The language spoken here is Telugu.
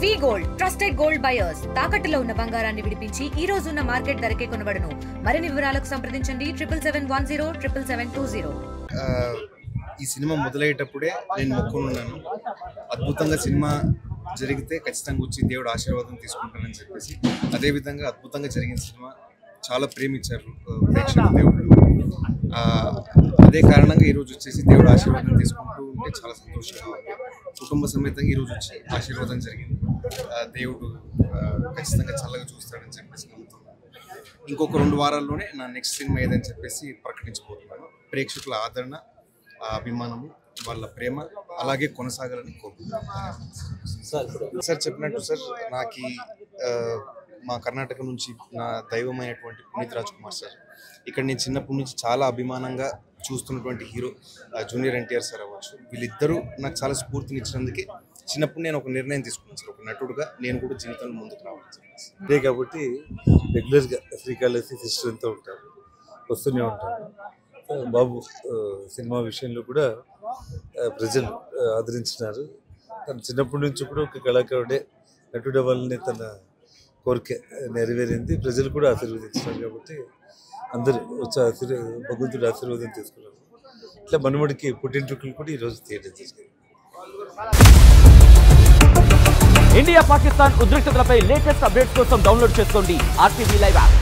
వి గోల్డ్ ట్రస్టెడ్ గోల్డ్ బయర్స్ తాకట్టులో ఉన్న బంగారాన్ని విడిపించి ఈ రోజు ఉన్న మార్కెట్ ధరకే కొనబడును. మరిన్ని వివరాలకు సంప్రదించండి 7710 ఈ సినిమా మొదలయ్యేటప్పుడే నేను మొక్కునున్నాను, అద్భుతంగా సినిమా జరిగితే ఖచ్చితంగా వచ్చి దేవుడు ఆశీర్వాదం తీసుకుంటానని చెప్పేసి. అదేవిధంగా అద్భుతంగా జరిగిన సినిమా చాలా ప్రేమించారు ప్రేక్షకులు, దేవుడు. అదే కారణంగా ఈరోజు వచ్చేసి దేవుడు ఆశీర్వాదం తీసుకుంటూ ఉంటే చాలా సంతోషంగా ఉంది. కుటుంబ సమేతంగా ఈరోజు వచ్చి ఆశీర్వాదం జరిగింది. దేవుడు ఖచ్చితంగా చల్లగా చూస్తాడని చెప్పేసి నమ్ముతున్నాను. ఇంకొక 2 వారాల్లోనే నా నెక్స్ట్ సినిమా ఏదని చెప్పేసి ప్రకటించబోతున్నాను. ప్రేక్షకుల ఆదరణ, అభిమానము, వాళ్ళ ప్రేమ అలాగే కొనసాగాలని కోరుకుంటున్నాను. సార్ చెప్పినట్టు సార్, నాకు మా కర్ణాటక నుంచి నా దైవమైనటువంటి పునీత్ రాజ్ కుమార్ సార్, ఇక్కడ నేను చిన్నప్పటి నుంచి చాలా అభిమానంగా చూస్తున్నటువంటి హీరో జూనియర్ ఎన్టీఆర్ సార్ అవ్వచ్చు. వీళ్ళిద్దరూ నాకు చాలా స్ఫూర్తినిచ్చినందుకే చిన్నప్పుడు నేను ఒక నిర్ణయం తీసుకున్నాను సార్, ఒక నటుడుగా నేను కూడా జీవితంలో ముందుకు రావాలని చెప్పేసి. అదే కాబట్టి రెగ్యులర్గా శ్రీకాళహస్తి సిస్టర్ అంతా ఉంటారు, వస్తూనే ఉంటారు. బాబు సినిమా విషయంలో కూడా ప్రజలు ఆదరించినారు. తను చిన్నప్పటి నుంచి కూడా ఒక కళాకారుడే, నటుడే వాళ్ళని తన కోరిక నెరవేరింది. ప్రజలు కూడా ఆశీర్వదించినారు. కాబట్టి అందరూ వచ్చి భగవంతుడి ఆశీర్వాదం తీసుకున్నారు. ఇట్లా మనమడికి పుట్టింటికలు కూడా ఈరోజు తీయడం జరిగింది. ఇండియా పాకిస్తాన్ ఉద్రిక్తతలపై లేటెస్ట్ అప్డేట్స్ కోసం డౌన్లోడ్ చేసుకోండి RTV లైవ్ యాప్.